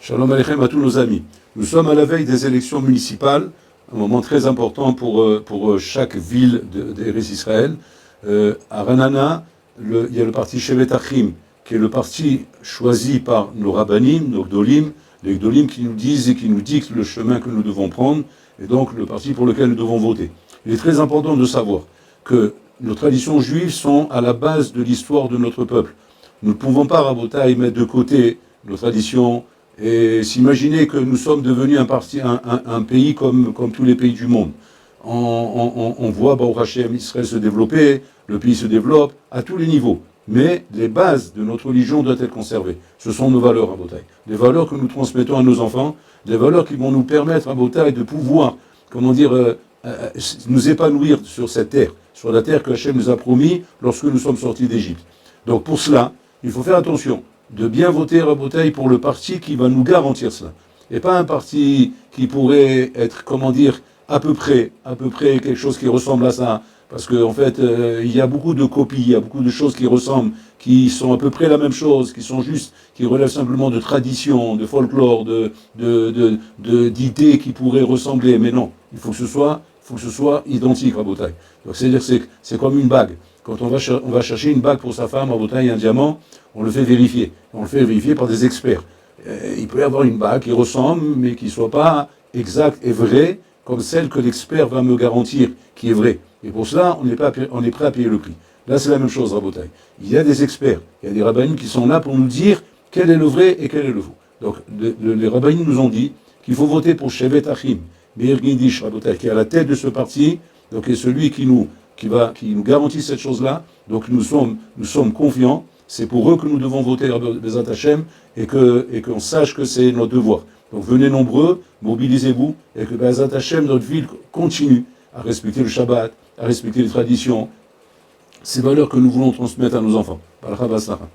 Shalom Aleichem à tous nos amis. Nous sommes à la veille des élections municipales, un moment très important pour chaque ville d'Eretz Israël. À Ranana, il y a le parti Shevet Achim, qui est le parti choisi par nos rabbanim, nos gdolim, les gdolim qui nous disent et qui nous dictent le chemin que nous devons prendre, et donc le parti pour lequel nous devons voter. Il est très important de savoir que nos traditions juives sont à la base de l'histoire de notre peuple. Nous ne pouvons pas, Rabotai, mettre de côté nos traditions et s'imaginer que nous sommes devenus un pays comme tous les pays du monde. On voit Baruch Hashem, Israël se développer, le pays se développe à tous les niveaux. Mais les bases de notre religion doivent être conservées. Ce sont nos valeurs, Rabotai. Les valeurs que nous transmettons à nos enfants, des valeurs qui vont nous permettre, Rabotai, de pouvoir, nous épanouir sur cette terre, sur la terre que Hashem nous a promis lorsque nous sommes sortis d'Égypte. Donc pour cela, il faut faire attention de bien voter Rabotai pour le parti qui va nous garantir cela. Et pas un parti qui pourrait être, à peu près quelque chose qui ressemble à ça. Parce qu'en fait, il y a beaucoup de copies, il y a beaucoup de choses qui ressemblent, qui sont à peu près la même chose, qui relèvent simplement de traditions, de folklore, d'idées qui pourraient ressembler. Mais non, il faut que ce soit identique, Rabotai. Donc c'est-à-dire c'est comme une bague. Quand on va chercher une bague pour sa femme, Rabotai, un diamant, on le fait vérifier. On le fait vérifier par des experts. Il peut y avoir une bague qui ressemble, mais qui ne soit pas exacte et vraie, comme celle que l'expert va me garantir qui est vraie. Et pour cela, on est prêt à payer le prix. Là, c'est la même chose, Rabotai. Il y a des experts, il y a des rabbinim qui sont là pour nous dire quel est le vrai et quel est le faux. Donc, les rabbinim nous ont dit qu'il faut voter pour Shevet Achim, Meir Gindish, Rabotai, qui est à la tête de ce parti, donc est celui qui nous garantit cette chose-là. Donc, nous sommes confiants. C'est pour eux que nous devons voter Bezat Hashem et qu'on sache que c'est notre devoir. Donc venez nombreux, mobilisez-vous et que Bezat Hashem, notre ville, continue à respecter le Shabbat, à respecter les traditions, ces valeurs que nous voulons transmettre à nos enfants. Baruch Haba Atzlacha.